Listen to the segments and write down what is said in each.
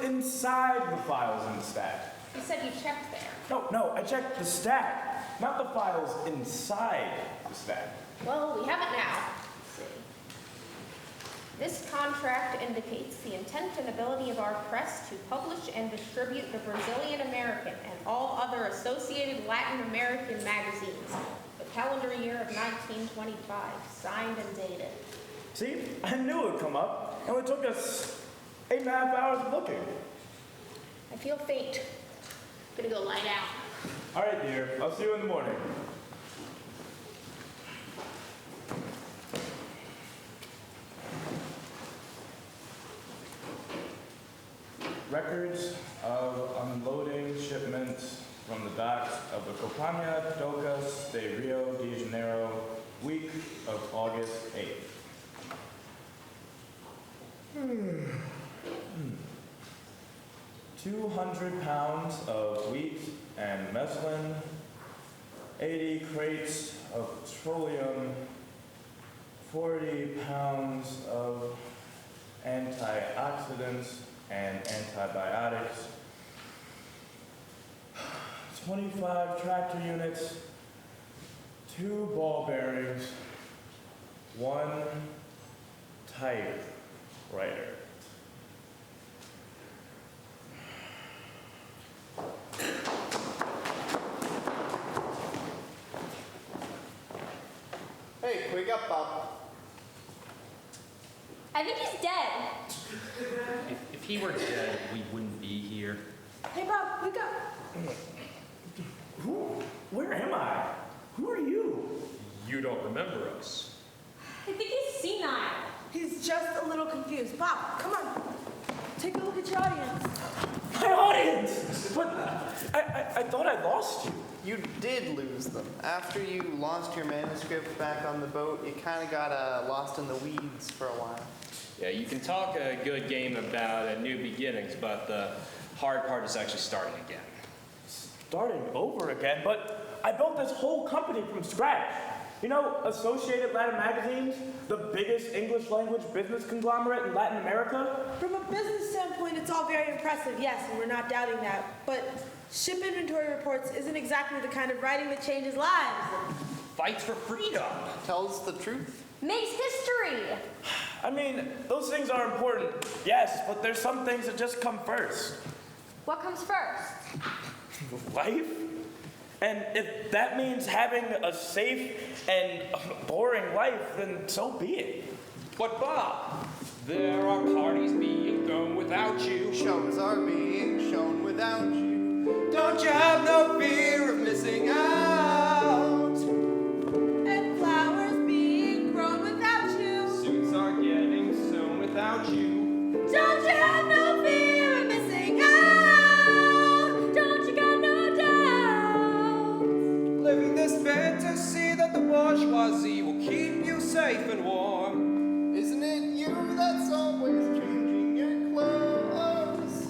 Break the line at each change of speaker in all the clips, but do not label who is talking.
inside the files in the stack.
You said you checked there.
No, I checked the stack, not the files inside the stack.
Well, we have it now. Let's see. This contract indicates the intent and ability of our press to publish and distribute the Brazilian American and all other associated Latin American magazines. The calendar year of 1925, signed and dated.
See, I knew it would come up, and it took us 8.5 hours of looking.
I feel faint. I'm gonna go lie down.
All right, dear. I'll see you in the morning. Records of unloading shipments from the docks of the Companhia Docas de Rio de Janeiro, week of August 8th. 200 pounds of wheat and meslin, 80 crates of petroleum, 40 pounds of antioxidants and antibiotics, 25 tractor units, 2 ball bearings, 1 typewriter.
Hey, wake up, Bob.
I think he's dead.
If he were dead, we wouldn't be here.
Hey, Bob, wake up.
Where am I? Who are you?
You don't remember us.
I think he's senile.
He's just a little confused. Bob, come on. Take a look at your audience.
My audience! But I thought I lost you.
You did lose them. After you lost your manuscript back on the boat, you kind of got lost in the weeds for a while.
Yeah, you can talk a good game about new beginnings, but the hard part is actually starting again.
Starting over again? But I built this whole company from scratch. You know, Associated Latin Magazines, the biggest English language business conglomerate in Latin America.
From a business standpoint, it's all very impressive, yes, and we're not doubting that. But ship inventory reports isn't exactly the kind of writing that changes lives.
Fights for freedom.
Tells the truth.
Makes history.
I mean, those things are important, yes, but there's some things that just come first.
What comes first?
Life? And if that means having a safe and boring life, then so be it.
But Bob, there are parties being thrown without you.
Shows are being shown without you. Don't you have no fear of missing out?
And flowers being grown without you.
Suits are getting sewn without you.
Don't you have no fear of missing out? Don't you got no doubt?
Living this fantasy that the bourgeoisie will keep you safe and warm.
Isn't it you that's always changing your clothes?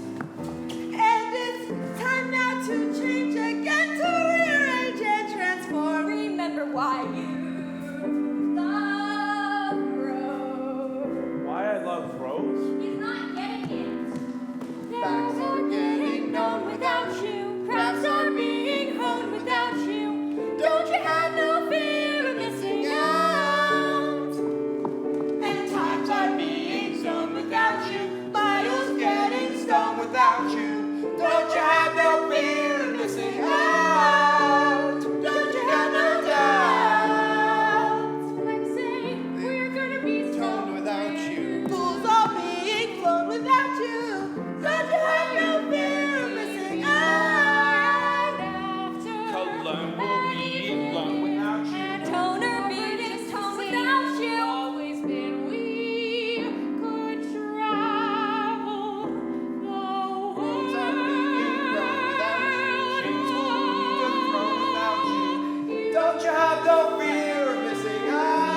And it's time now to change again, to rearrange and transform.
Remember why you love Rose.
Why I love Rose?
He's not getting it.
Facts are getting known
without you. Crafts are being honed without you. Don't you have no fear of missing out?
And times are being
Sewn without you.
Bios getting
Stoned without you. Don't you have no fear of missing out?
Don't you have no doubt?
I'm saying we're gonna be
Toned without you.
Fools are being flown without you. Don't you have no fear of missing out?
Cologne will be blown without you.
Toner beating tone without you.
Always been we could travel the
Roads are being grown without you. Chains will be thrown without you. Don't you have no fear of missing out?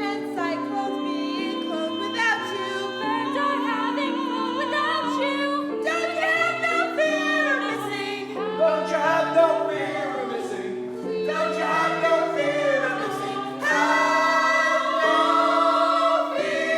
And cyclones being cloned without you.
Birds are having fun without you.
Don't you have no fear of missing out?
Don't you have no fear of missing? Don't you have no fear of missing? Have no fear.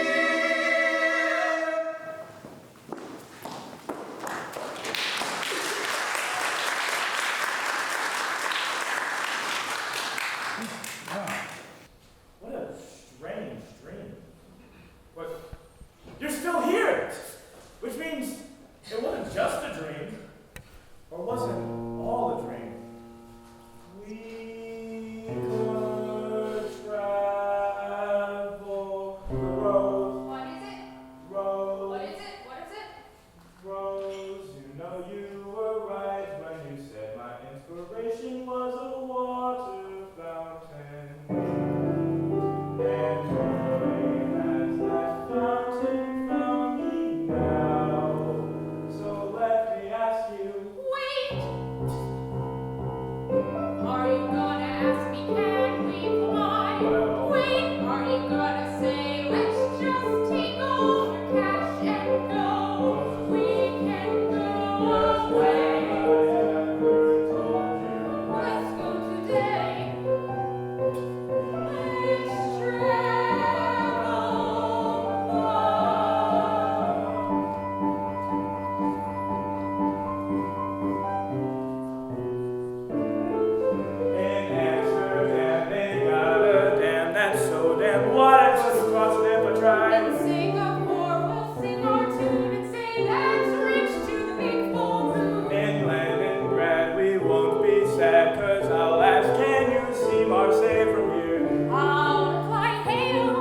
Or was it all a dream? We could travel the road.
What is it?
Road.
What is it? What is it?
Rose, you know you were right when you said my inspiration was a water fountain. And joy has that fountain found me now. So let me ask you,
Wait! Are you gonna ask me, can we fly?
Well.
Wait! Are you gonna say, let's just take all your cash and go? We can go away. Let's go today. Let's travel far.
in Amsterdam they got a dam that's so damn wide, just across there for
In
drive.
Singapore, we'll sing our tune and say that's rich to the big full moon.
In Leningrad we won't be sad, 'cause I'll ask, can you see Marseille from here?
I'll reply, hail.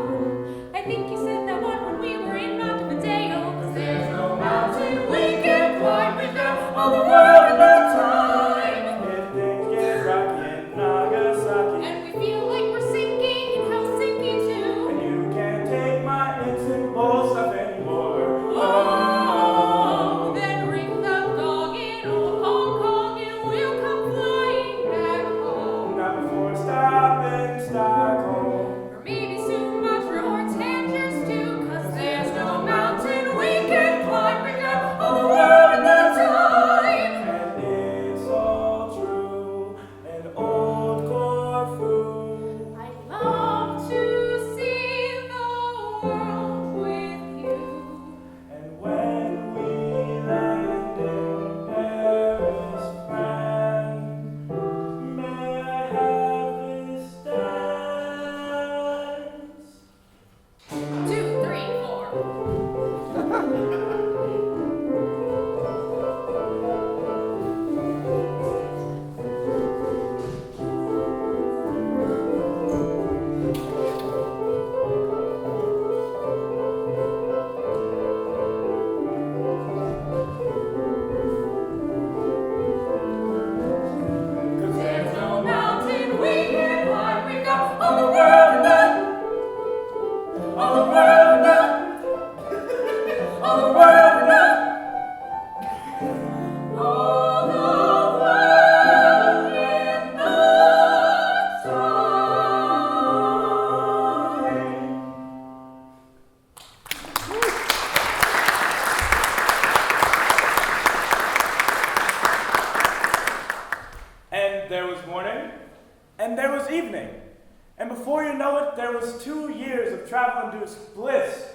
I think you said that one when we were in Montevideo. 'Cause there's no mountain we can climb without all the world in no time.
If things get rocky in Nagasaki,
And we feel like we're sinking in Helsinki too.
and you can't take my invincible stuff anymore.
Oh, then ring the gong in old Hong Kong and we'll come flying back home.
Not before stopping Stockholm.
Or maybe Sumatra or Tangiers too, 'cause there's no mountain we can climb without all the world in the time.
And it's all true, an old Corfu.
I'd love to see the world with you.
And when we land in Paris, France, may I have this dance?
2, 3, 4.
Cause
There's no mountain we can climb without all the world in the, all the world in the, all the world in the, all the world in the time.
And there was morning, and there was evening, and before you know it, there was 2 years of travel-induced bliss,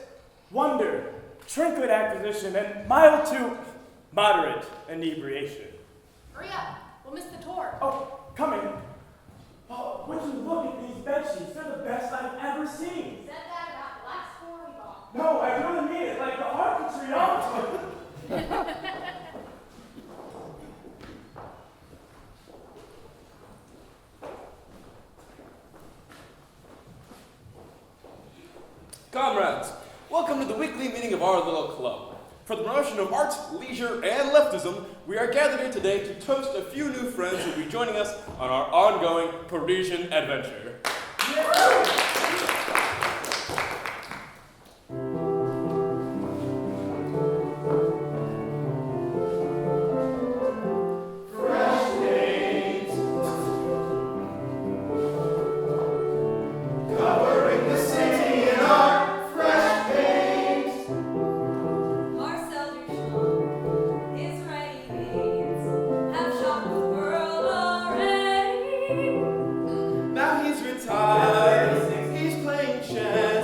wonder, trinket acquisition, and mild to moderate inebriation.
Hurry up, we'll miss the tour.
Oh, coming. Oh, would you look at these bed sheets? They're the best I've ever seen.
Said that about the last tour we bought.
No, I really mean it, like the architry onto it.
Comrades, welcome to the weekly meeting of our little club. For the promotion of arts, leisure, and leftism, we are gathered here today to toast a few new friends who will be joining us on our ongoing Parisian adventure.
Covering the city in our fresh paint.
Marcel Duchamp is writing names, have shocked the world already.
Now he's retired, he's playing chess.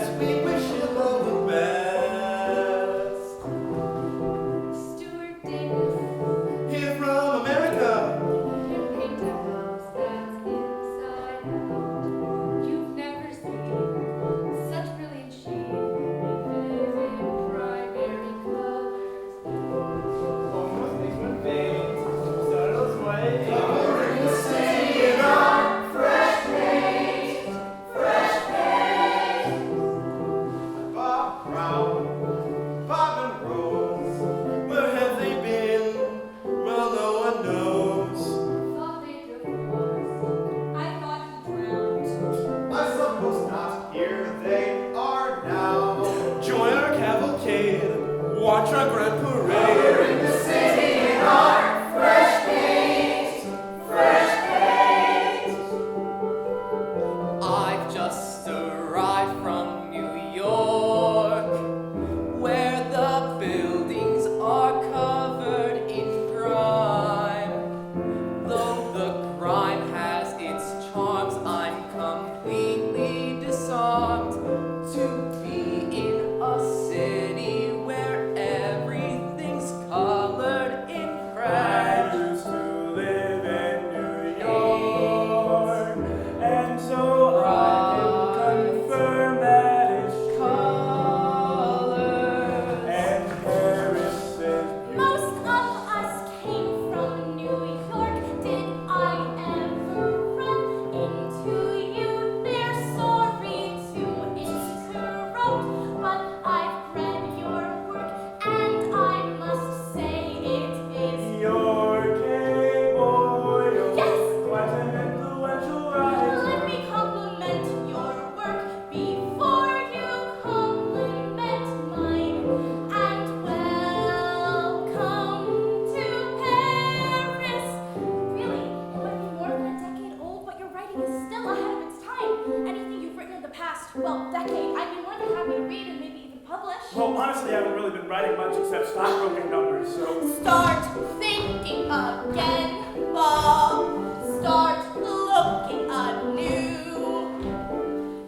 writing much except stockbroking numbers, so...
Start thinking again, Bob. Start looking anew.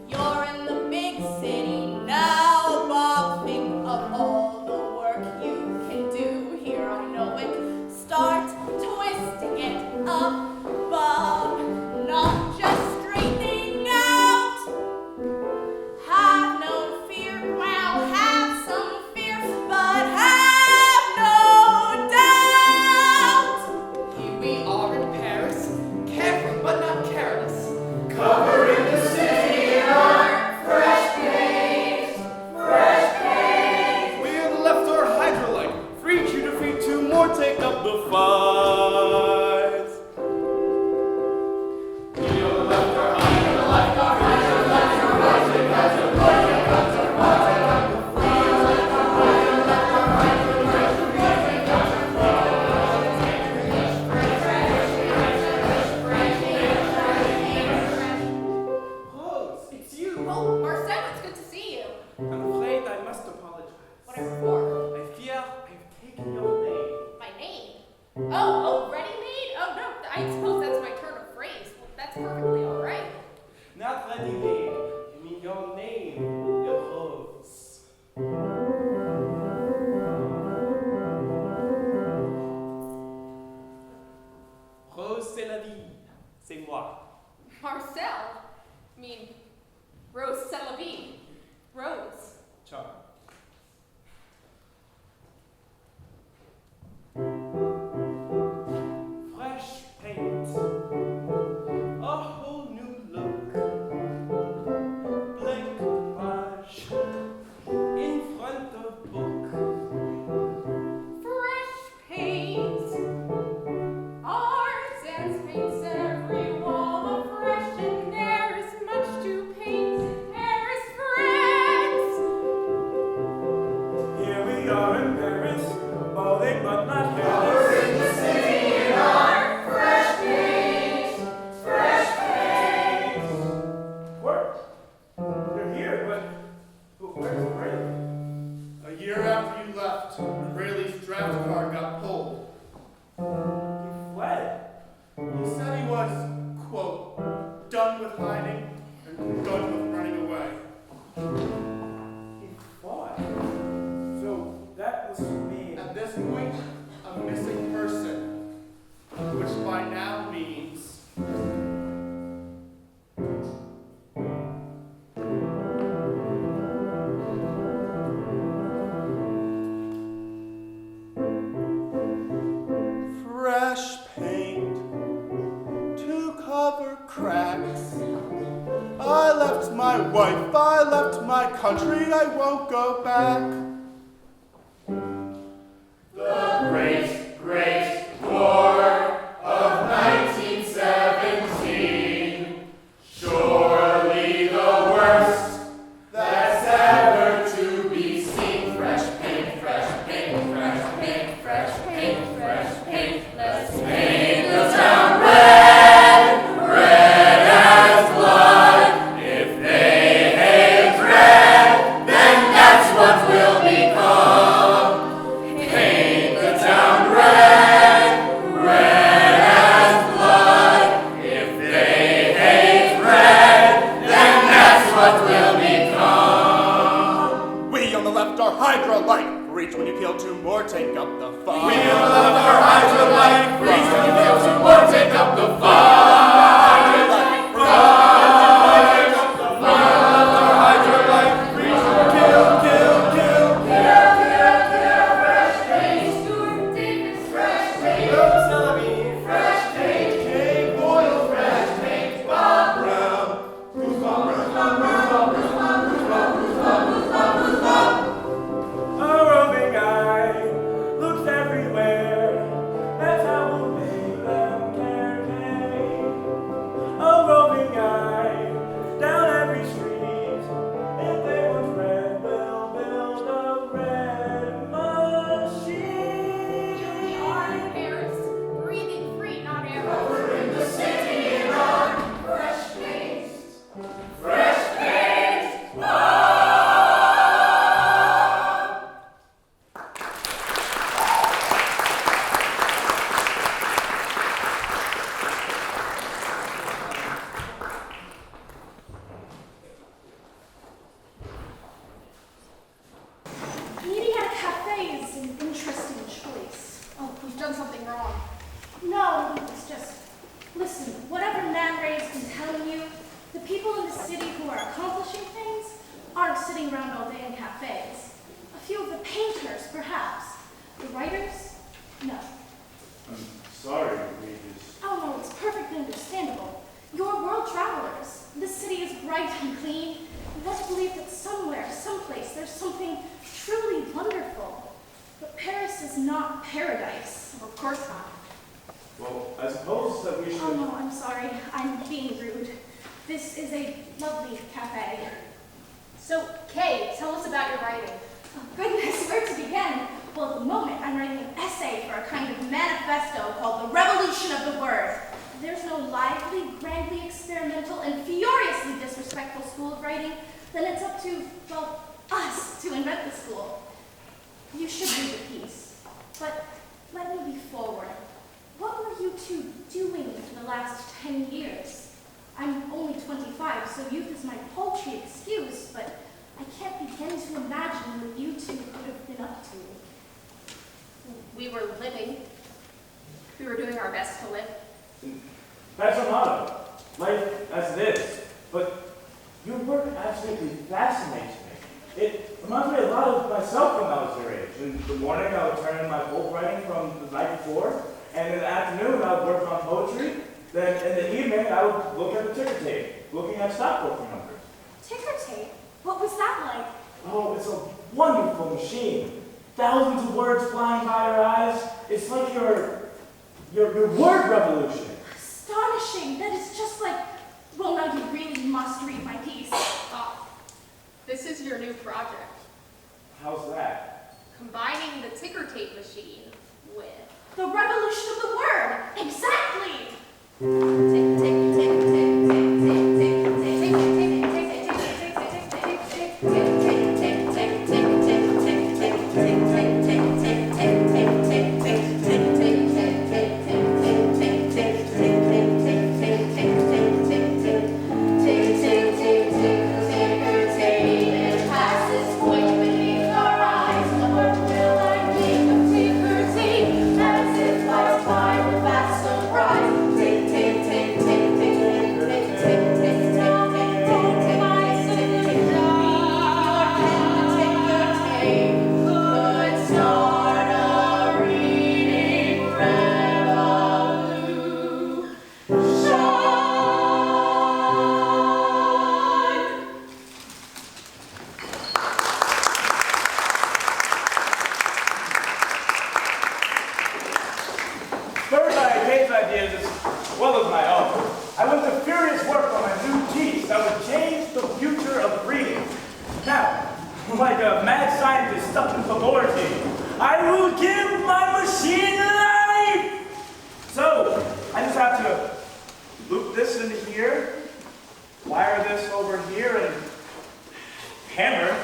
You're in the big city now, Bob. Think of all the work you can do here. I know it. Start twisting it up, Bob. Not just straightening out. Have no fear, well, have some fear, but have no doubt.
Here we are in Paris, carefree but not careless.
Covering the city in our fresh paint, fresh paint.
We had left our hydrolite, free you to feed two more, take up the fight. We have left our hydrolite,
Rose, it's you.
Oh, Marcel, it's good to see you.
I'm afraid I must apologize.
Whatever for.
I fear I've taken your name.
My name. Oh, ready-made? Oh, no, I suppose that's my turn of phrase. Well, that's perfectly all right.
Not ready-made. You mean your name, your Rose. Rose, c'est la vie. C'est moi.
Marcel? I mean, Rose Celavie. Rose.
Ciao. Fresh paint. A whole new look. Blank page. In front of book.
Fresh paint. Art and paints every wall afresh, and there is much to paint in Paris, France.
Here we are in Paris, balding but not hairless.
Covering the city in our fresh paint, fresh paint.
What? You're here, but where's Brady?
A year after you left, Rayleigh's draft card got pulled.
He fled.
He said he was, quote, done with hiding and done with running away.
He fought. So that was me.
At this point, a missing person, which by now means fresh paint to cover cracks. I left my wife, I left my country, I won't go back.
The great, great war of 1917. Surely the worst that's ever to be seen. Fresh paint, fresh paint, fresh paint, fresh paint, fresh paint. Let's paint the town red, red as blood. If they hate red, then that's what we'll
people in the city who are accomplishing things aren't sitting around all day in cafes. A few of the painters, perhaps. The writers? No.
I'm sorry, Regis.
Oh no, it's perfectly understandable. You're world travelers. This city is bright and clean. You want to believe that somewhere, someplace, there's something truly wonderful. But Paris is not paradise.
Of course not.
Well, I suppose that we should...
Oh no, I'm sorry. I'm being rude. This is a lovely cafe.
So, Kay, tell us about your writing.
Oh goodness, where to begin? Well, at the moment, I'm writing an essay for a kind of manifesto called The Revolution of the Word. There's no lively, grandly experimental, and furiously disrespectful school of writing, then it's up to, well, us to invent the school. You should read the piece. But let me be forward. What were you two doing for the last 10 years? I'm only 25, so youth is my paltry excuse, but I can't begin to imagine what you two could have been up to.
We were living. We were doing our best to live.
That's our motto. Life as it is. But your work absolutely fascinates me. It reminds me a lot of myself when I was your age. In the morning, I would turn in my book writing from the night before, and in the afternoon, I would work on poetry. Then in the evening, I would look at the ticker tape, looking at stockbroker numbers.
Ticker tape? What was that like?
Oh, it's a wonderful machine. Thousands of words flying by your eyes. It's like your word revolution.
Astonishing. That is just like, well, now you really must read my piece.
This is your new project.
How's that?
Combining the ticker tape machine with...
The revolution of the word. Exactly.
Tick, tick, tick, tick, tick, tick, tick, tick,
Spurred by Kay's ideas as well as my own, I went to furious work on a new piece that would change the future of reading. Now, like a mad scientist stuck in the laboratory, I will give my machine life! So, I just have to loop this into here, wire this over here, and hammer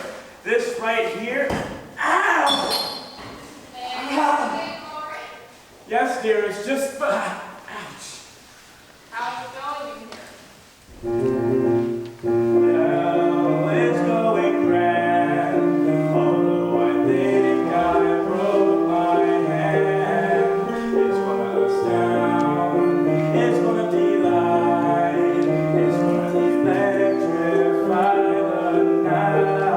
this right here. Ow! Yes, dear, it's just... ouch.
How's it going in here?
Well, it's going grand, although I think I broke my hand. It's gonna astound, it's gonna delight, it's gonna electrify the night,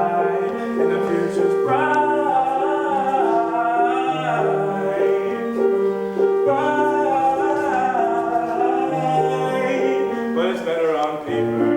and the future's bright. But it's better on paper.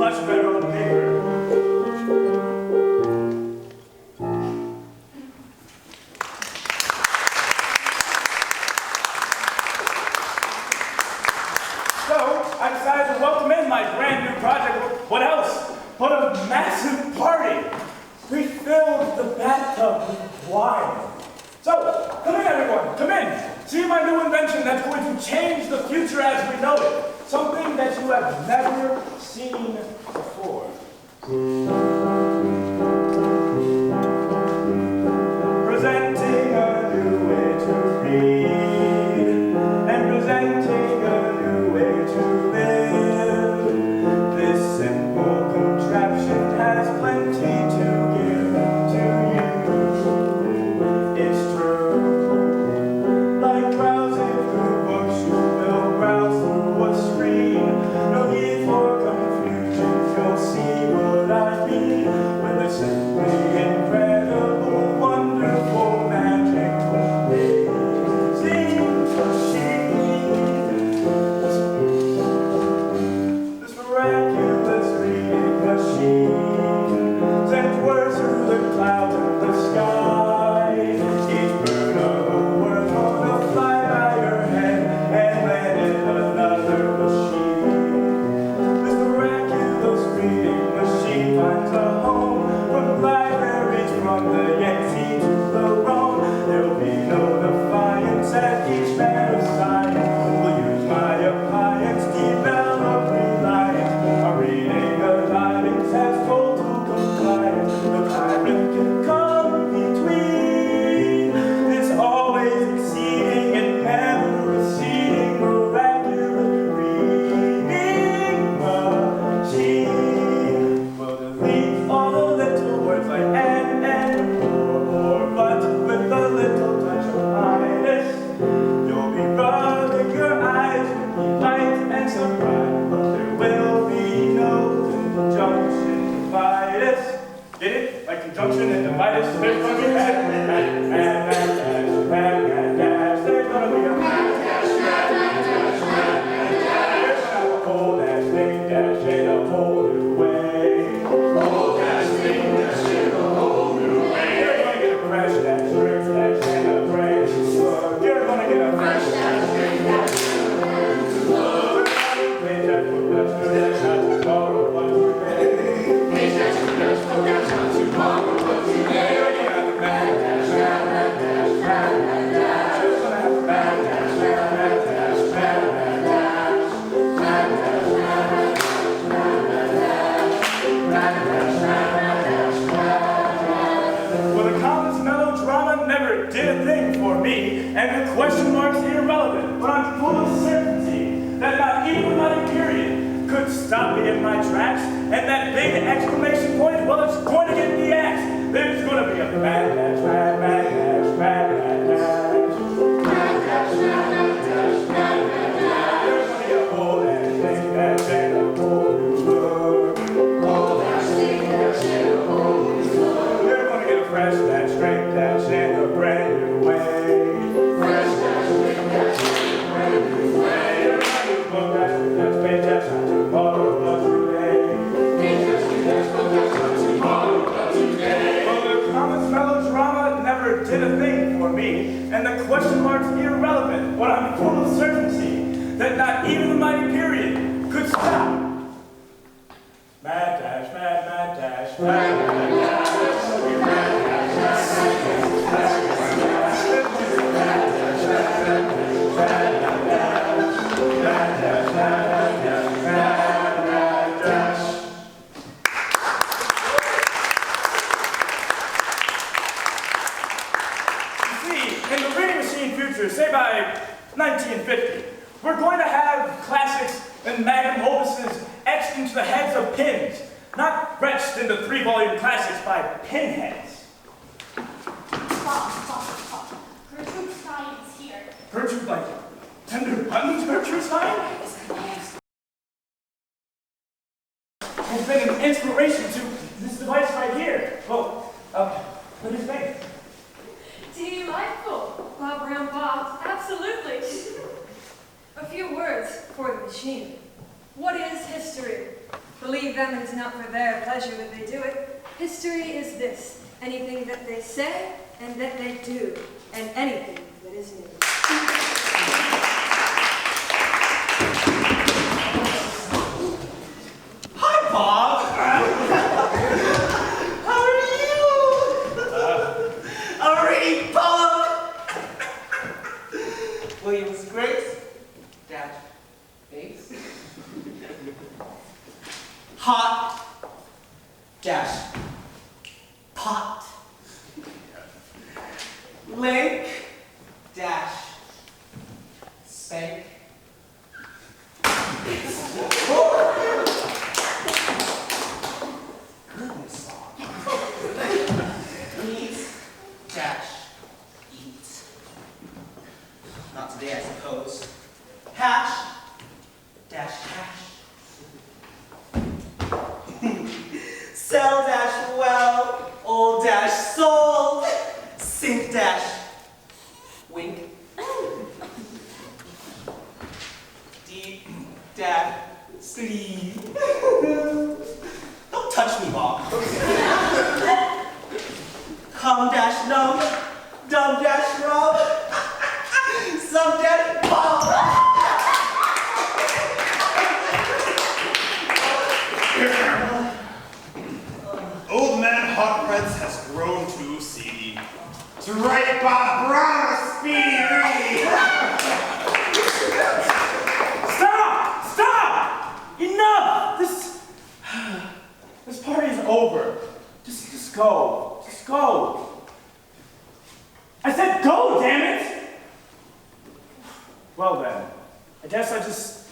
much better on paper. So, I decided to welcome in my brand new project. What else but a massive party? We filled the bathtub with wine. So, come in everyone, come in. See my new invention that's going to change the future as we know it. Something that you have never seen before. Presenting a new way to read, and presenting a new way to live. This simple contraption has plenty to give to you. It's true. Like browsing through books, you will browse through a screen. No need for confusion, you'll see what I mean. When the simply incredible, wonderful, magical, amazing machine. This miraculous reading machine sends words through the clouds and the sky. Each bird of a word gonna fly by your head and land in another machine. This miraculous reading machine finds a home from libraries, from the Yangtze to the Rhone. There'll be no defiance at each man of science will use my appliance, develop reliance. Our reading alliance has total compliance. The tyrant can come between this always exceeding and never receding miraculous reading machine. Will delete all the little words like and, or, but with a little touch of highness. You'll be rubbing your eyes with delight and surprise, but there will be no conjunction dividus. Get it? Like conjunction and dividus. There's gonna be dash. There's gonna be a dash. There's gonna be a whole dash thing dash in a whole new way. Whole dash thing dash in a whole new way. You're gonna get a fresh dash, fresh dash, and a brand new look. You're gonna get a fresh dash, fresh dash, and a brand new look. Page dash, book dash, new dash, not tomorrow, but today. Page dash, book dash, book dash, not tomorrow, but today. You're gonna have a bad dash, bad dash, bad dash. You're gonna have a bad dash, bad dash, bad dash, bad dash, bad dash, well, the commons melodrama never did a thing for me, and the question mark's irrelevant, but I'm full of certainty that not even my period could stop me in my tracks, and that big exclamation point, well, it's going to get the axe. There's going to be a bad dash, bad dash, bad dash. Bad dash, bad dash, bad dash. There's going to be a whole dash, thing dash, and a whole new look. Whole dash, thing dash, and a whole new look. You're going to get a fresh dash, straight dash, and a brand new way. Fresh dash, straight dash, and a brand new way. You're going to get a book dash, page dash, not tomorrow, but today. Page dash, book dash, not tomorrow, but today. Well, the commons melodrama never did a thing for me, and the question mark's irrelevant, but I'm full of certainty that not even the mighty period could stop. Mad dash, mad dash, mad dash, in the reading machine future, say by 1950, we're going to have classics and magnum opuses etched into the heads of pins, not retched into 3-volume classics by pinheads.
Stop. Gertrude Stein's here.
Gertrude, like, tender buttons, Gertrude Stein? Has been an inspiration to this device right here. Well, what do you think?
Delightful, Bob Brown Bob, absolutely. A few words for the machine. What is history? Believe them it is not for their pleasure that they do it. History is this, anything that they say and that they do, and anything that is new.
Hi, Bob. How are you? Alright, Bob. Williams Grace. Dash. Base. Hot. Dash. Pot. Link. Dash. Spank. Goodness song. Eat. Dash. Eat. Not today, I suppose. Hash. Dash hash. Sell dash well. Old dash sold. Sink dash. Wink. Deep dash sleep. Don't touch me, Bob. Come dash numb. Dumb dash rub. Some dash bomb.
Old man Hot Prince has grown too seedy. To write Bob Brown a speedy read.
Stop! Stop! Enough! This party's over. Just go. Just go. I said go, damn it! Well then, I guess I just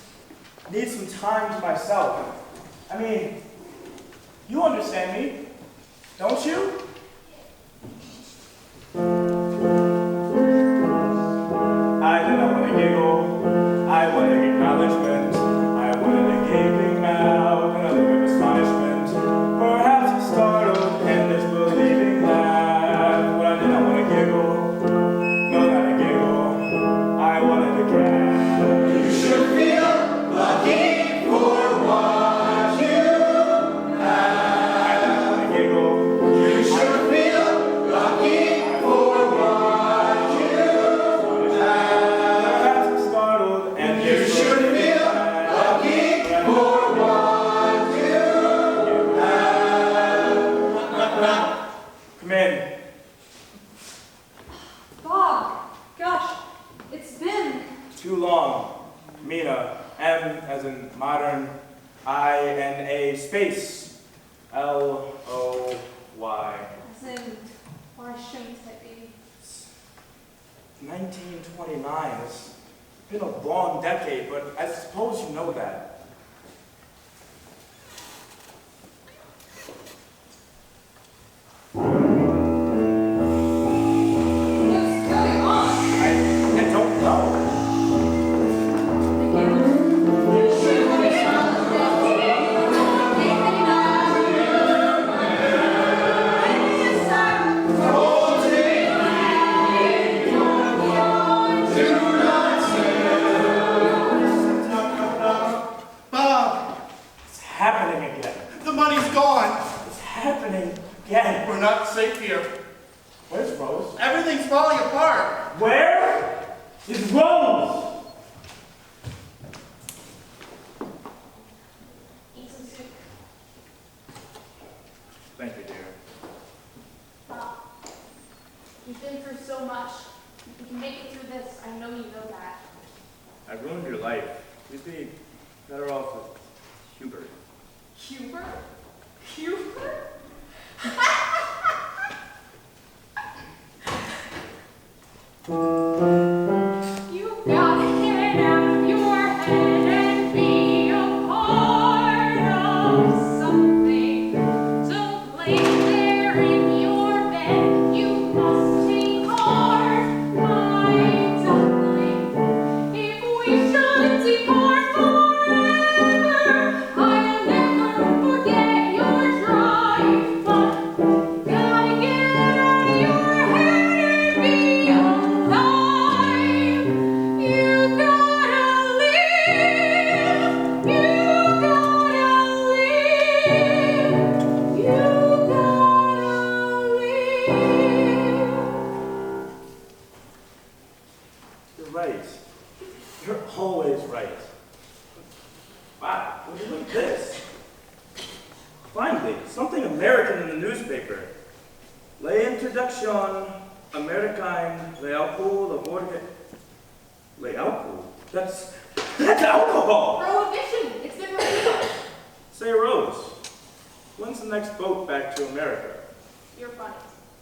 need some time to myself. I mean, you understand me, don't you? I did not want to giggle. I wanted acknowledgement. I wanted a gaping mouth and a look of astonishment. Perhaps startled and disbelieving laugh. But I did not want to giggle. No, not a giggle. I wanted a gag.
You should feel lucky for what you have.
I did not want to giggle.
You should feel lucky for what you have.
Perhaps startled and
You should feel lucky for what you have.
Come in.
Bob, gosh, it's been.
Too long. Mina. M as in modern. I-N-A space. L-O-Y.
As in, why shouldn't it be?
1929. It's been a long decade, but I suppose you know that.
What's going on?
I don't know.
Bob,
It's happening again.
the money's gone.
It's happening again.
We're not safe here.
Where's Rose?
Everything's falling apart.
Where is Rose?
Eat some soup.
Thank you, dear.
Bob, you've been through so much. You can make it through this. I know you know that.
I ruined your life. You'd be better off with Hubert.
Hubert? Hubert? You gotta get out of your head and be a part of something. Don't lay there in your bed. You must take heart, my darling. If we should depart forever, I'll never forget your drive. But gotta get out of your head and be alive.
Finally, something American in the newspaper. L'introduction Americaine l'alcool of vodka. L'alcool? That's alcohol!
Prohibition! It's been repealed.
Say, Rose, when's the next boat back to America?
You're funny.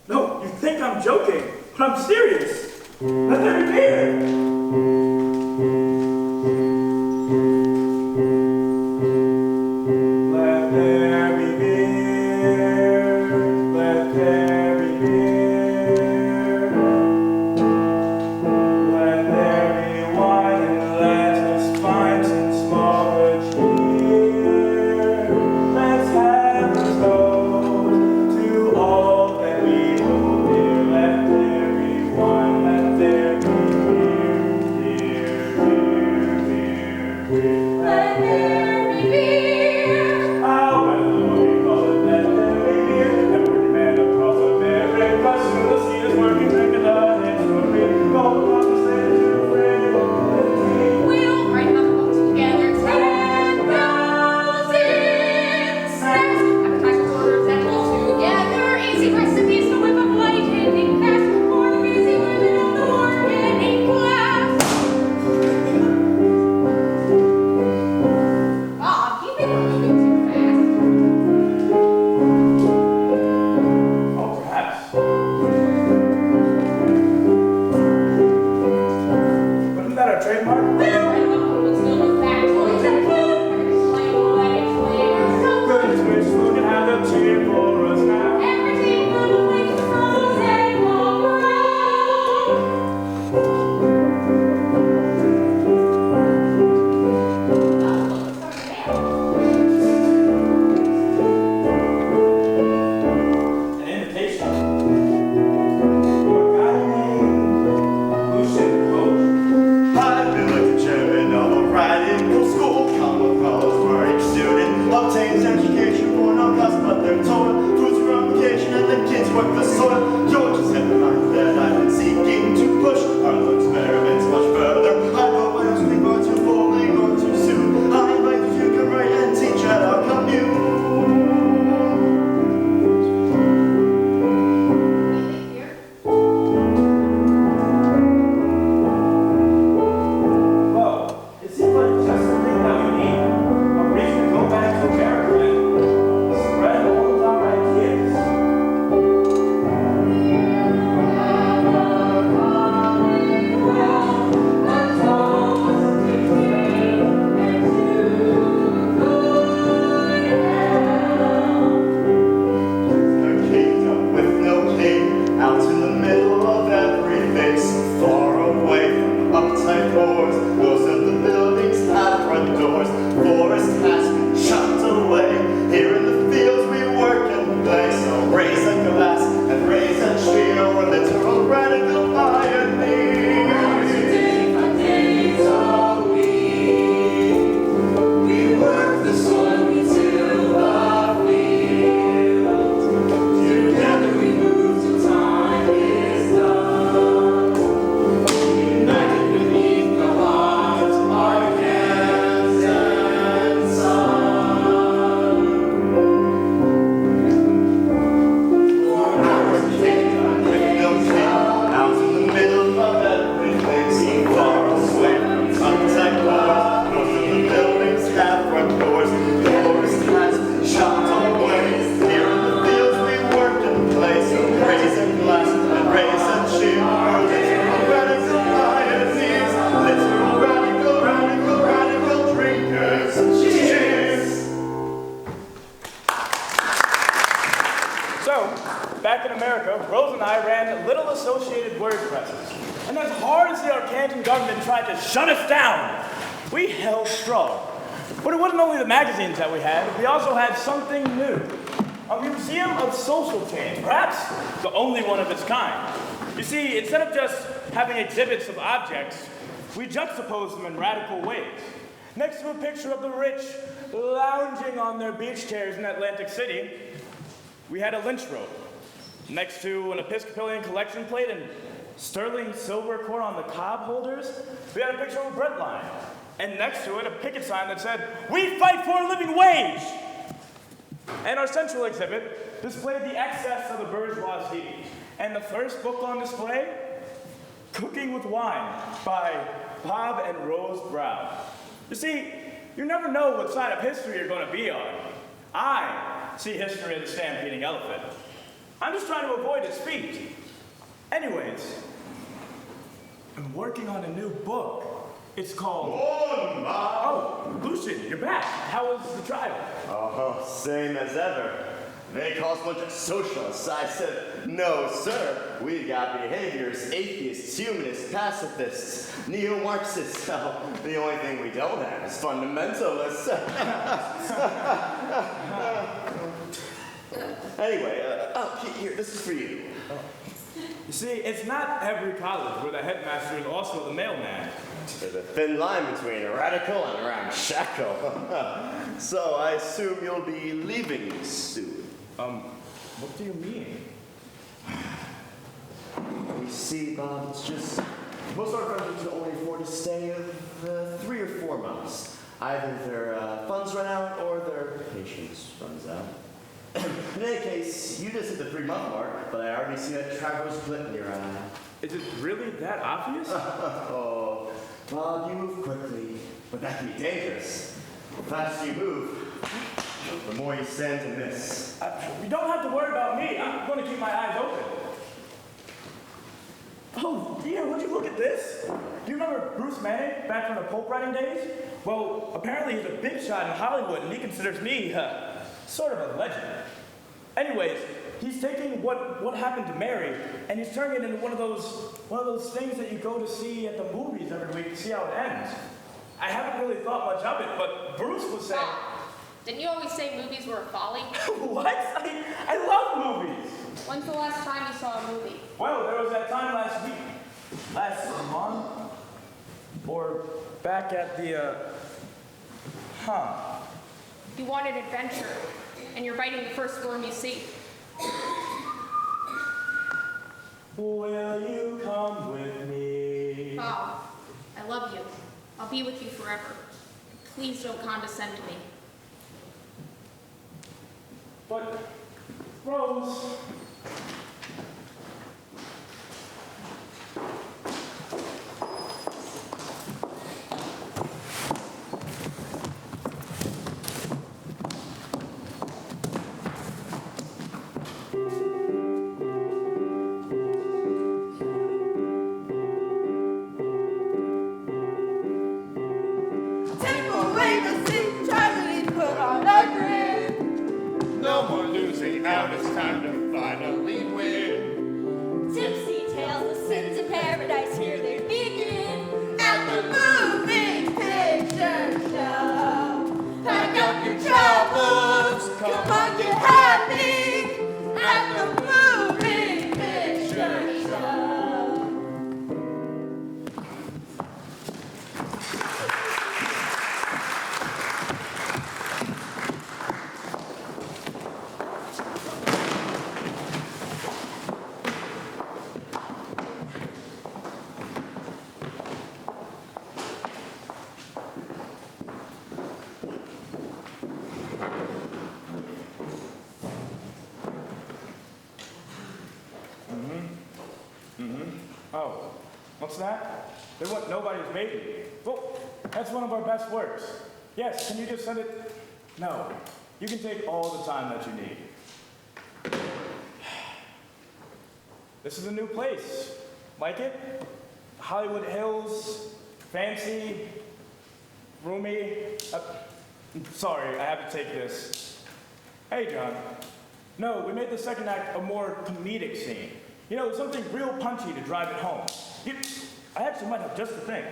No, you think I'm joking, but I'm serious. Let there be beer. Let there be beer. Let there be beer. Let there be wine and let us find some small good cheer. Let's have a toast to all that we hold dear. Let there be wine, let there be beer, beer, beer, beer, beer.
Let there be beer.
How well we call it, let there be beer. Every man across America soon will see us working, drinking the history. Go on and say to friend.
We'll write another book together. 10,000 steps. Appetizer orders and we'll together. Easy recipes to whip up lightning fast. For the busy women of the working class. Bob, you think we're moving too fast?
Oh, perhaps. But isn't that our trademark?
We'll write a book. We'll still look back. Toys and food. Everything's like let it clear.
Good Twitch, look at how they'll cheer for us now.
Everything little things frozen all
An invitation for a guy named Lucian Coach.
I've been like the chairman of a radical school. Common college where each student obtains education for no cost but their toil. Foods for application and the kids work the soil. George's head behind that I've been seeking to push our experiments much further. I hope I don't speak or too boldly or too soon. I invite you to come right and teach at our commune.
Well, it seems like just the thing that we need. A reason to go back to America and spread all of our ideas.
A kingdom with no king, out in the middle of everything, so far away from uptight wars. Most of the buildings have front doors. Forest has been chopped away. Here in the fields we work and play. So raise a glass and raise a cheer. We're literal radical pioneers.
We work the soil, we till the field. Together we move till time is done. United beneath the hot Arkansas sun. For hours we take on
With no king, out in the middle of everything, so far away from uptight wars. Most of the buildings have front doors. The forest has been chopped away. Here in the fields we work and play. So raise a glass and raise a cheer. We're literal radical pioneers. Literal radical drinkers. Cheers!
So, back in America, Rose and I ran little associated word presses. And as hard as the Arkansan government tried to shut us down, we held strong. But it wasn't only the magazines that we had, we also had something new. A museum of social change, perhaps the only one of its kind. You see, instead of just having exhibits of objects, we juxtaposed them in radical ways. Next to a picture of the rich lounging on their beach chairs in Atlantic City, we had a lynch robe. Next to an Episcopalian collection plate and sterling silver core on the cob holders, we had a picture of a bread line. And next to it, a picket sign that said, "We fight for a living wage!" And our central exhibit displayed the excess of the bourgeoisie. And the first book on display, Cooking with Wine by Bob and Rose Brown. You see, you never know what side of history you're going to be on. I see history as a stampeding elephant. I'm just trying to avoid its feet. Anyways, I'm working on a new book. It's called... Oh, Lucian, you're back. How was the trial?
Oh, same as ever. They call us a bunch of socialists. I said, no, sir. We got behaviorists, atheists, humanists, pacifists, neo-Marxists. The only thing we don't have is fundamentalists. Anyway, here, this is for you.
You see, it's not every college where the headmaster is also the mailman.
There's a thin line between a radical and a ramshackle. So I assume you'll be leaving soon.
What do you mean?
You see, Bob, it's just most of our friends can only afford to stay 3 or 4 months. Either their funds run out or their patience runs out. In any case, you just hit the 3-month mark, but I already see that traveler's glint in your eye.
Is it really that obvious?
Oh, Bob, you move quickly, but that can be dangerous. The faster you move, the more you stand to miss.
You don't have to worry about me. I'm going to keep my eyes open. Oh, dear, would you look at this? Do you remember Bruce Manning back from the Pope writing days? Well, apparently he's a big shot in Hollywood, and he considers me sort of a legend. Anyways, he's taking what happened to Mary, and he's turning it into one of those things that you go to see at the movies every week to see how it ends. I haven't really thought much of it, but Bruce was saying...
Didn't you always say movies were a folly?
What? I love movies.
When's the last time you saw a movie?
Well, there was that time last week. Last month? Or back at the,
You wanted adventure, and you're biting the first worm you see.
Will you come with me?
Bob, I love you. I'll be with you forever. Please don't condescend to me.
But, Rose...
Take away the seat, tragedy put on a grin.
No more losing, now it's time to finally win.
Tipsy tales of sins in paradise, here they begin. At the moving picture show. Pack up your troubles, come on, get happy. At the moving picture show.
Oh, what's that? They want Nobody's Baby. Well, that's one of our best works. Yes, can you just send it? No, you can take all the time that you need. This is a new place. Like it? Hollywood Hills, fancy, roomy. Sorry, I have to take this. Hey, John. No, we made the second act a more comedic scene. You know, something real punchy to drive it home. I actually might have just the thing.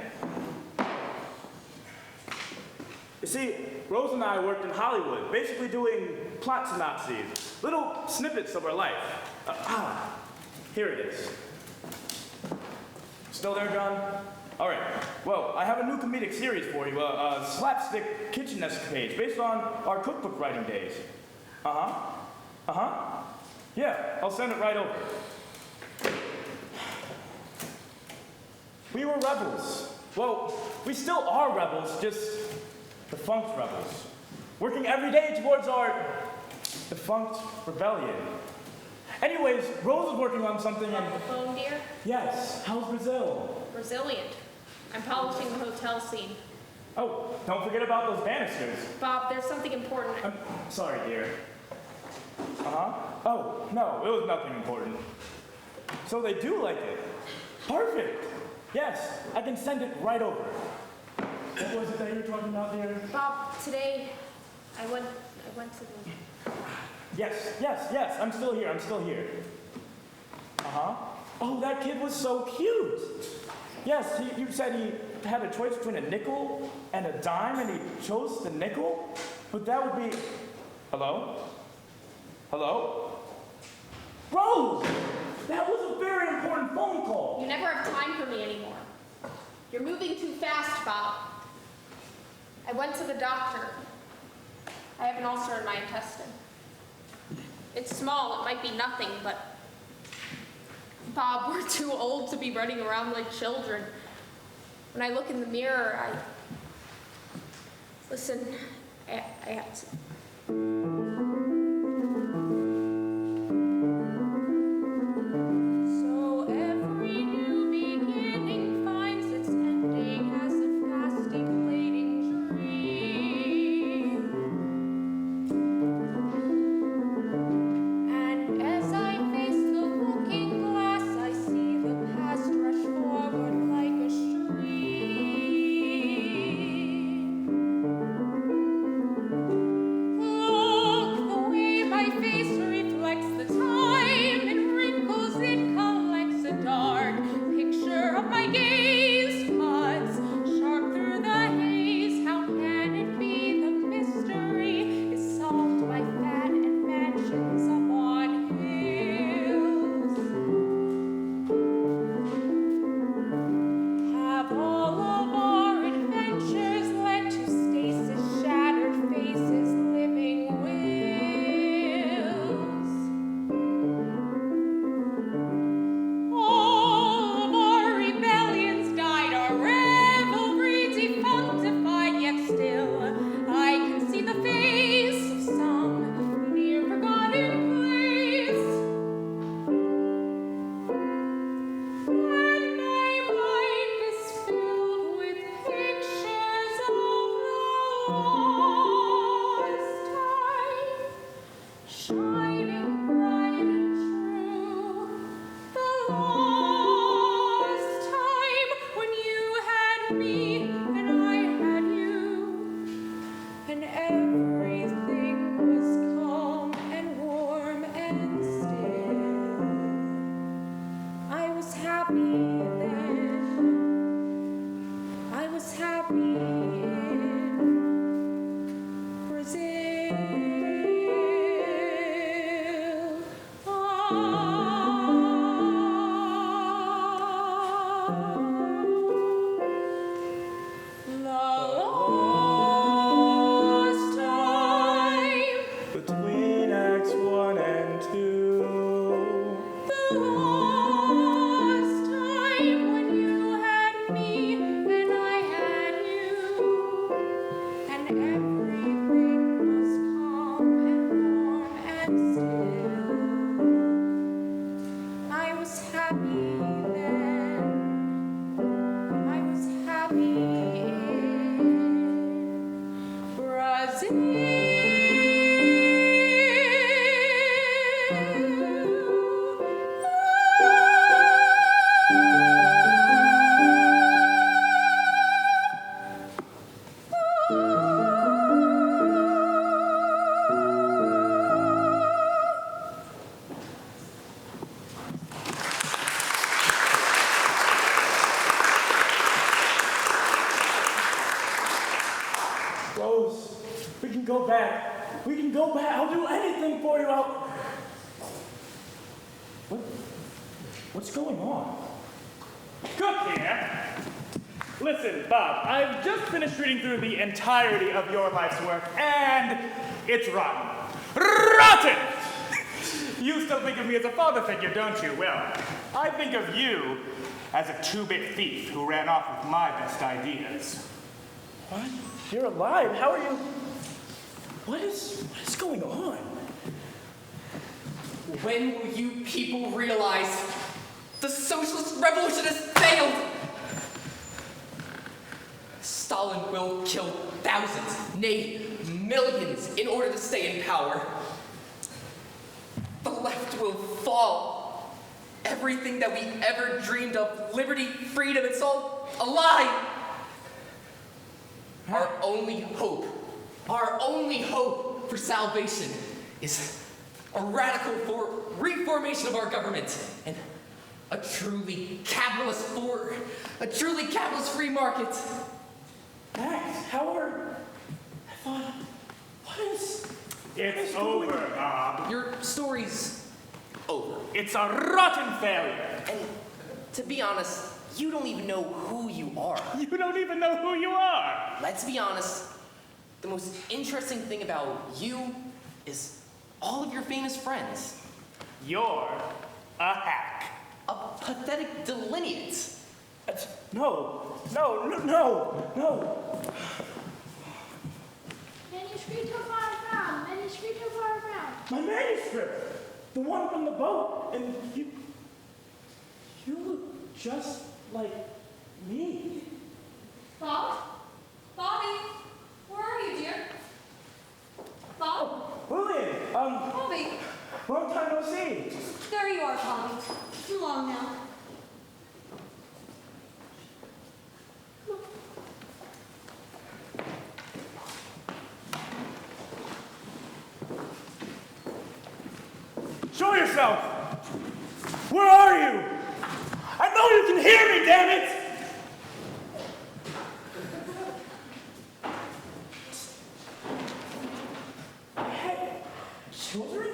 You see, Rose and I worked in Hollywood, basically doing plot synopses, little snippets of our life. Here it is. Still there, John? All right. Well, I have a new comedic series for you, a slapstick kitchen escapades based on our cookbook writing days. Yeah, I'll send it right over. We were rebels. Well, we still are rebels, just defunct rebels. Working every day towards our defunct rebellion. Anyways, Rose is working on something
Off
and...
the phone, dear?
Yes, how's Brazil?
Resilient. I'm polishing the hotel scene.
Oh, don't forget about those banisters.
Bob, there's something important.
I'm sorry, dear. Uh-huh. Oh, no, it was nothing important. So they do like it. Perfect. Yes, I can send it right over. What was it that you were talking about, dear?
Bob, today I went to the...
Yes, I'm still here, Uh-huh. Oh, that kid was so cute. Yes, you said he had a choice between a nickel and a dime, and he chose the nickel? But that would be... Hello? Hello? Rose! That was a very important phone call.
You never have time for me anymore. You're moving too fast, Bob. I went to the doctor. I have an ulcer in my intestine. It's small, it might be nothing, but... Bob, we're too old to be running around like children. When I look in the mirror, Listen, I have to... So every new beginning finds its ending as a fast deflating dream. And as I face the looking glass, I see the past rush forward like a stream. Look, the way my face reflects the time and wrinkles it collects a dark picture of my gaze cuts sharp through the haze. How can it be the mystery is solved by fat and mansions up on hills? Have all of our adventures led to stasis, shattered faces, living wills? All of our rebellions died, our revelry defunctified, yet still I can see the face of some near forgotten place. And my mind is filled with pictures of the lost time, shining bright and true. The lost time when you had me and I had you, and everything was calm and warm and still. I was happy then. I was happy in Brazil. The lost time.
Between Acts 1 and 2.
The lost time when you had me and I had you, and everything was calm and warm and still. I was happy then. I was happy in
Rose, we can go back. We can go back. I'll do anything for you. What's going on?
Cook here. Listen, Bob, I've just finished reading through the entirety of your life's work, and it's rotten. Rotten! You still think of me as a father figure, don't you? Well, I think of you as a two-bit thief who ran off with my best ideas.
What? You're alive? How are you? What is going on?
When will you people realize the socialist revolution has failed? Stalin will kill thousands, nay, millions, in order to stay in power. The left will fall. Everything that we ever dreamed of, liberty, freedom, it's all a lie. Our only hope for salvation is a radical reformation of our government and a truly capitalist free market.
Max, Howard, I thought,
It's over, Bob.
Your story's over.
It's a rotten failure.
And to be honest, you don't even know who you are.
You don't even know who you are.
Let's be honest, the most interesting thing about you is all of your famous friends.
You're a hack.
A pathetic delineate.
No.
Manuscript too far around. Manuscript too far around.
My manuscript, the one from the boat, and you look just like me.
Bob? Bobby? Where are you, dear? Bob?
Lillian,
Bobby?
long time no see.
There you are, Bobby. Too long now.
Show yourself. Where are you? I know you can hear me, damn it! Hey, children?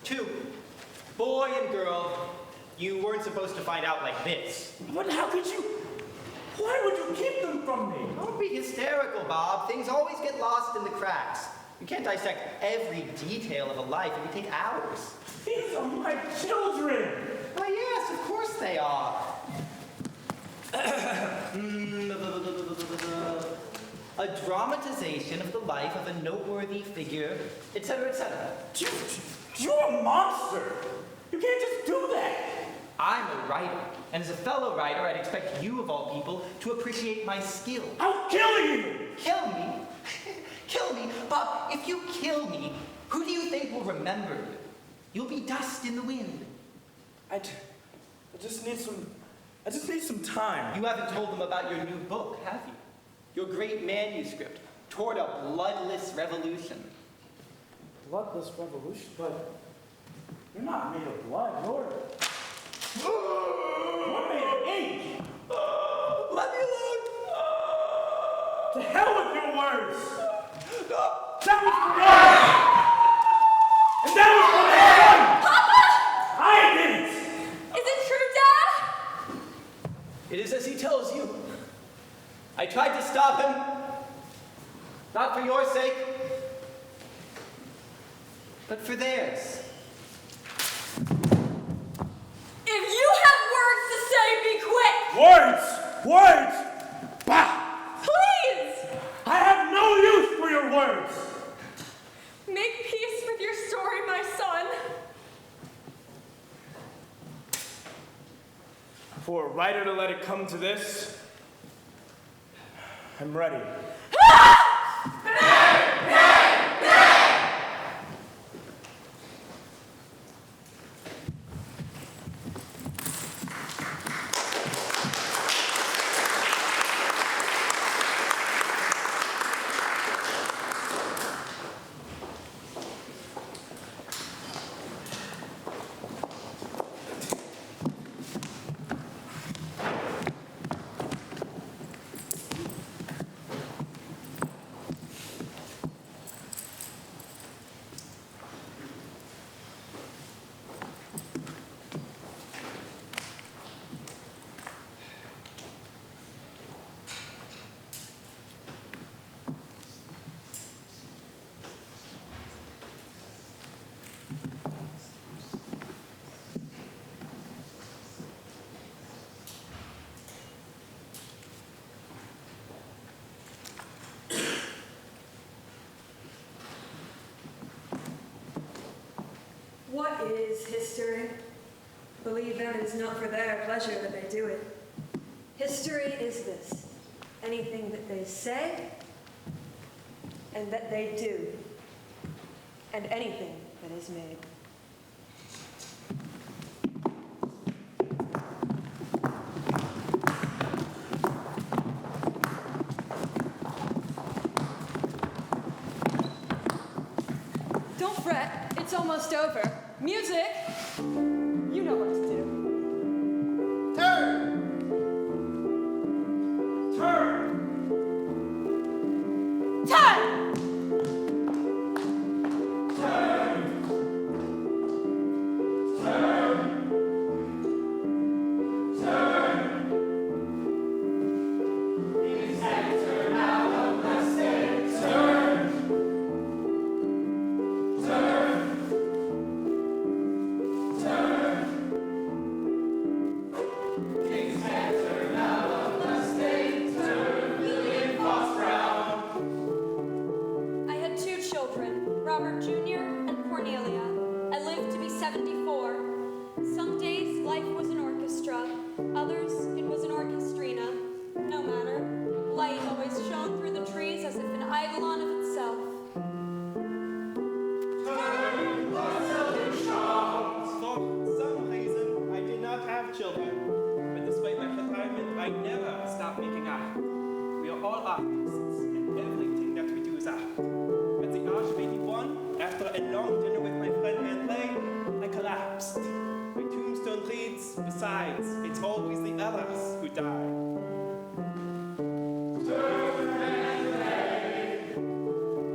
Two. Boy and girl. You weren't supposed to find out like this.
But how could you? Why would you keep them from me?
Don't be hysterical, Bob. Things always get lost in the cracks. You can't dissect every detail of a life. It would take hours.
These are my children.
Why, yes, of course they are. A dramatization of the life of a noteworthy figure, etc., etc.
You're a monster. You can't just do that.
I'm a writer, and as a fellow writer, I'd expect you, of all people, to appreciate my skill.
I'll kill you.
Kill me? Kill me? Bob, if you kill me, who do you think will remember you? You'll be dust in the wind.
I just need some time.
You haven't told them about your new book, have you? Your great manuscript toward a bloodless revolution.
Bloodless revolution? But you're not made of blood, you're made of ink.
Let me alone.
To hell with your words. That was for us. And that was for him.
Papa!
I didn't.
Is it true, Dad?
It is as he tells you. I tried to stop him. Not for your sake, but for theirs.
If you have words to say, be quick!
Words! Bah!
Please!
I have no use for your words.
Make peace with your story, my son.
For a writer to let it come to this, I'm ready.
What is history? Believe them, it is not for their pleasure that they do it. History is this: anything that they say and that they do, and anything that is made. Don't fret, it's almost over. Music! You know what to do.
Turn!
Turn!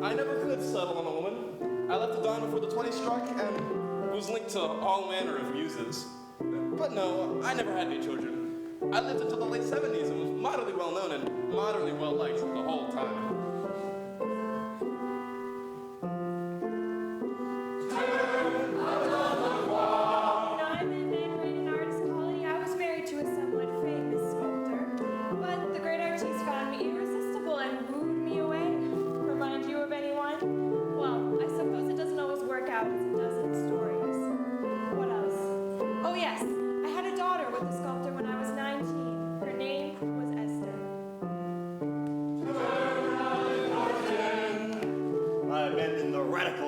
I never could settle on a woman. I left the dawn before the 20 struck and was linked to all manner of muses. But no, I never had any children. I lived until the late 70s and was moderately well known and moderately well liked the whole time.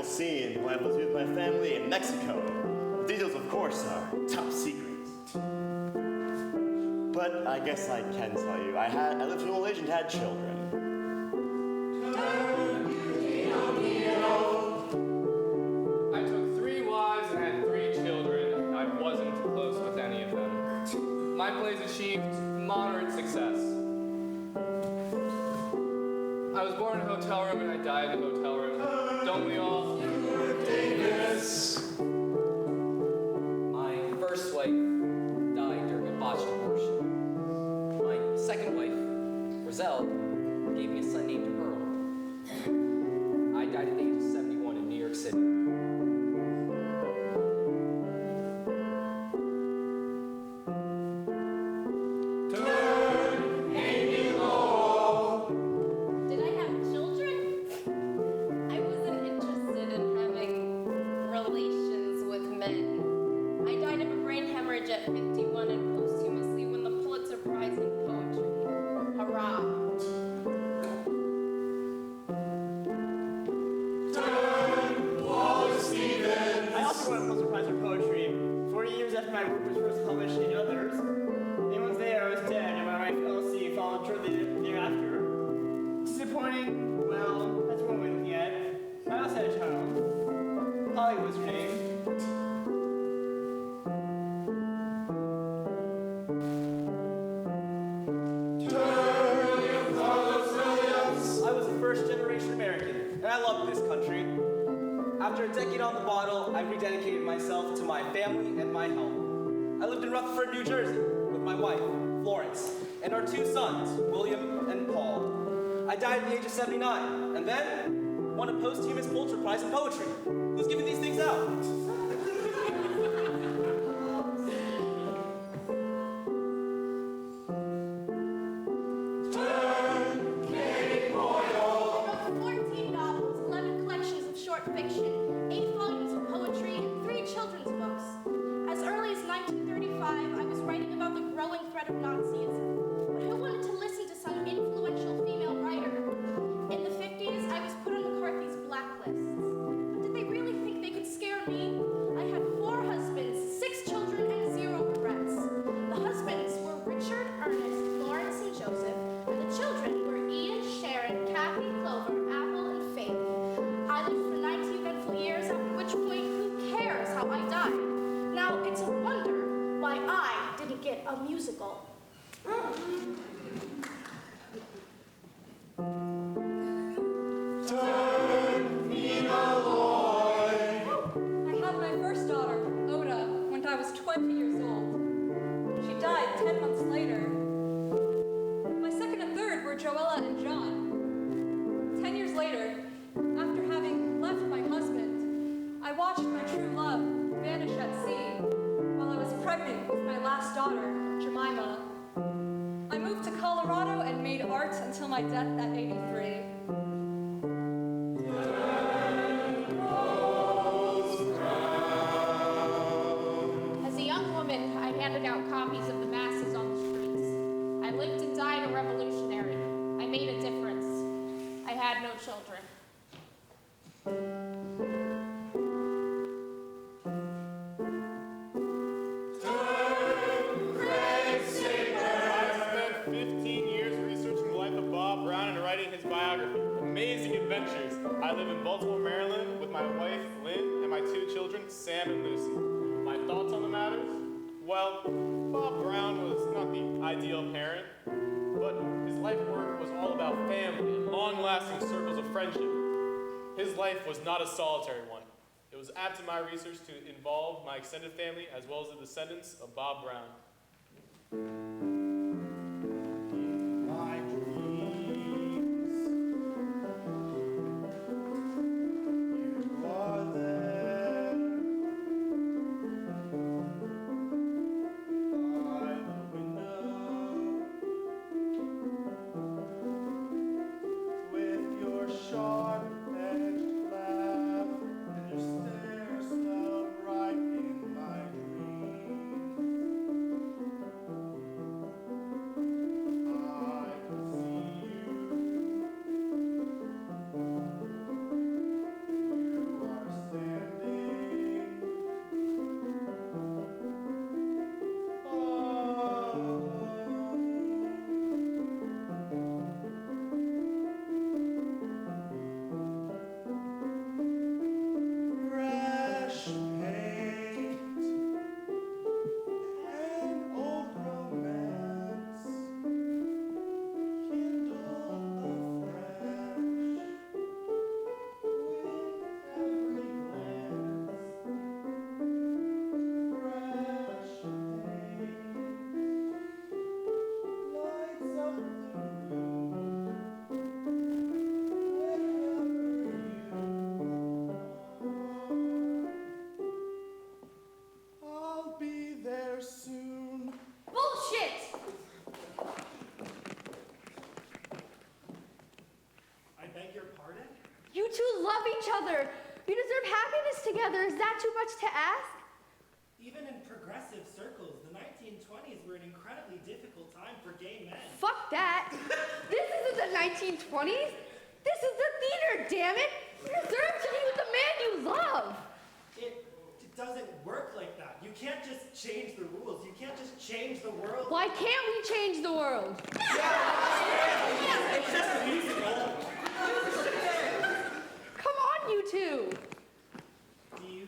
Scene when I was with my family in Mexico. The details, of course, are top secret. But I guess I can tell you, I lived in old age and had children.
I took 3 wives and had 3 children. I wasn't close with any of them. My plays achieved moderate success. I was born in a hotel room and I died in a hotel room. Don't we all?
My first wife died during a botched abortion. My second wife, Roselle, gave me a son named Earl. I died at the age of 71 in New York City.
Did I have children? I wasn't interested in having relations with men. I died of a brain hemorrhage at 51 and posthumously won the Pulitzer Prize in Poetry. Hurrah!
I also won a Pulitzer Prize for Poetry 40 years after my work was first published in Others. The months later, I was dead, and my wife Elsie followed shortly thereafter. Disappointing? Well, that's one way of looking at it. I also had a child. Holly was her name.
I was a first-generation American, and I loved this country. After a decade on the bottle, I rededicated myself to my family and my home. I lived in Rutherford, New Jersey, with my wife, Florence, and our 2 sons, William and Paul. I died at the age of 79, and then won a posthumous Pulitzer Prize in Poetry. Who's giving these things out?
Fiction, 8 volumes of poetry, and 3 children's me. I had 4 husbands, 6 children, and 0 regrets. The husbands were Richard, Ernest, Lawrence, and Joseph, and the children were Ian, Sharon, Kathy, Clover, Apple, and Faith. I lived for 19 eventful years, after which point, who cares how I died? Now, it's a wonder why I didn't get a musical.
I had my first daughter, Oda, when I was 20 years old. She died 10 months later. My second and third were Joella and John. 10 years later, after having left my husband, I watched my true love vanish at sea while I was pregnant with my last daughter, Jemima. I moved to Colorado and made art until my death at 83.
As a young woman, I handed out copies of the masses on the streets. I lived and died a revolutionary. I made a difference. I had no children.
I spent 15 years researching the life of Bob Brown and writing his biography. Amazing adventures. I live in Baltimore, Maryland with my wife, Lynn, and my 2 children, Sam and Lucy. My thoughts on the matters? Well, Bob Brown was not the ideal parent, but his life work was all about family and long-lasting circles of friendship. His life was not a solitary one. It was apt in my research to involve my extended family as well as the descendants of Bob Brown.
My dreams, you are there by the window with your sharp-edged laugh and your stare so bright in my dreams. I can see you. You are standing. Fresh paint and old romance. Kindle afresh with every glance. Fresh paint lights up the room wherever you are. I'll be there soon.
Bullshit!
I beg your pardon?
You two love each other. You deserve happiness together. Is that too much to ask?
Even in progressive circles, the 1920s were an incredibly difficult time for gay men.
Fuck that. This isn't the 1920s. This is the theater, damn it. You deserve to be with the man you love.
It doesn't work like that. You can't just change the rules. You can't just change the world.
Why can't we change the world?
It's just a musical.
Come on, you two.
Do you?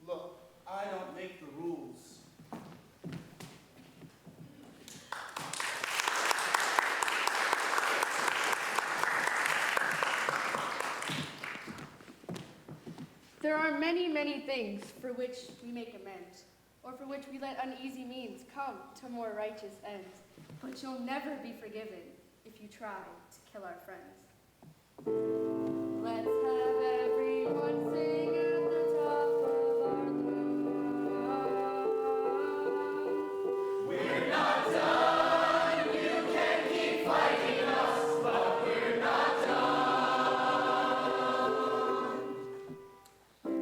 Look, I don't make the rules.
There are many, many things for which we make amends, or for which we let uneasy means come to more righteous ends. But you'll never be forgiven if you try to kill our friends. Let's have everyone sing at the top of our lungs.
We're not done. You can keep fighting us, but we're not done.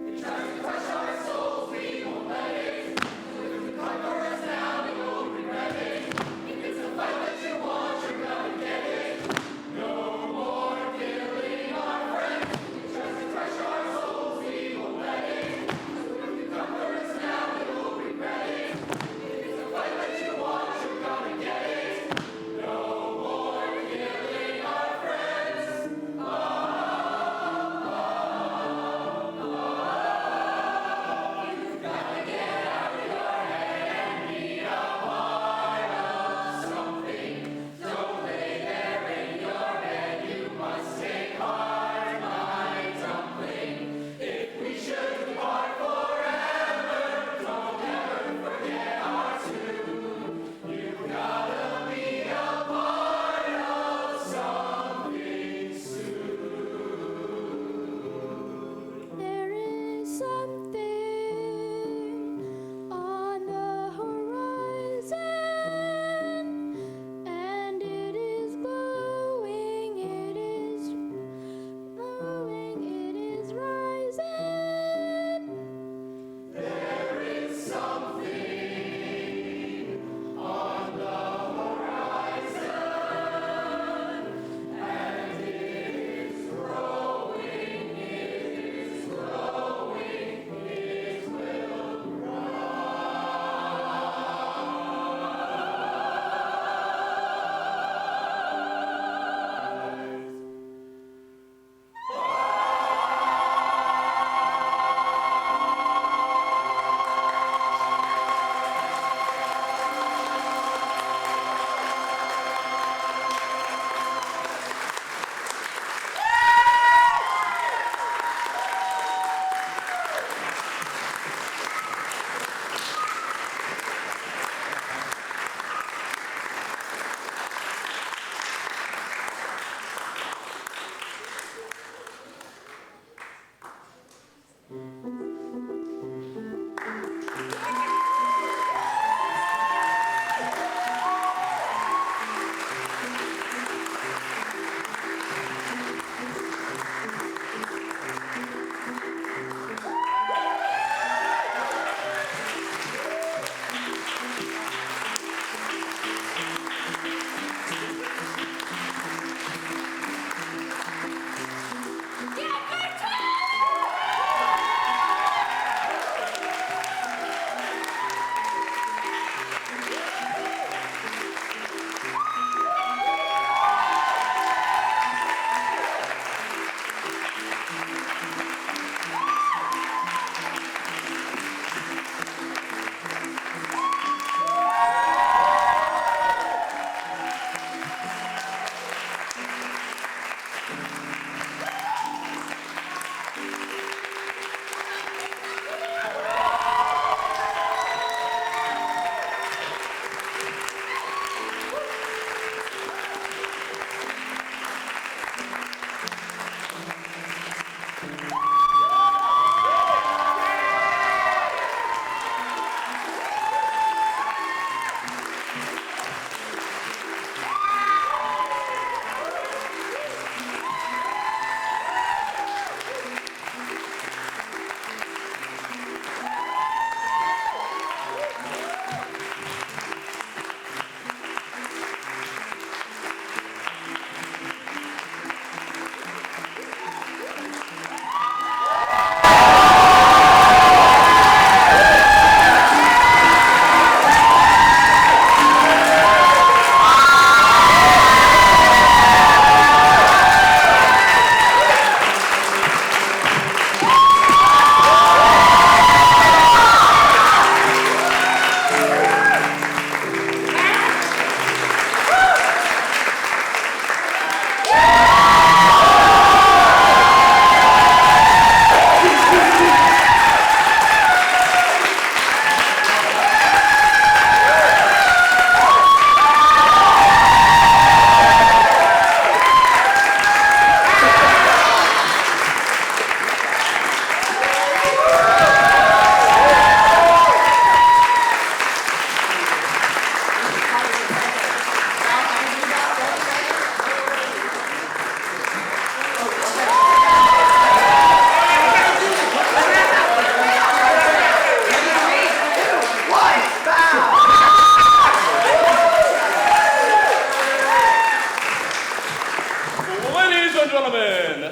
It tries to crush our souls, we won't let it. If the conquer us now, we won't regret it. If it's the fight that you want, you're gonna get it. No more killing our friends. It tries to crush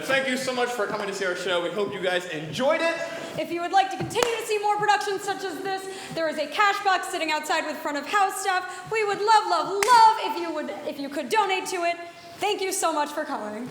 Thank you so much for coming to see our show. We hope you guys enjoyed it.
If you would like to continue to see more productions such as this, there is a cash box sitting outside with front of house staff. We would love, love, love if you could donate to it. Thank you so much for coming.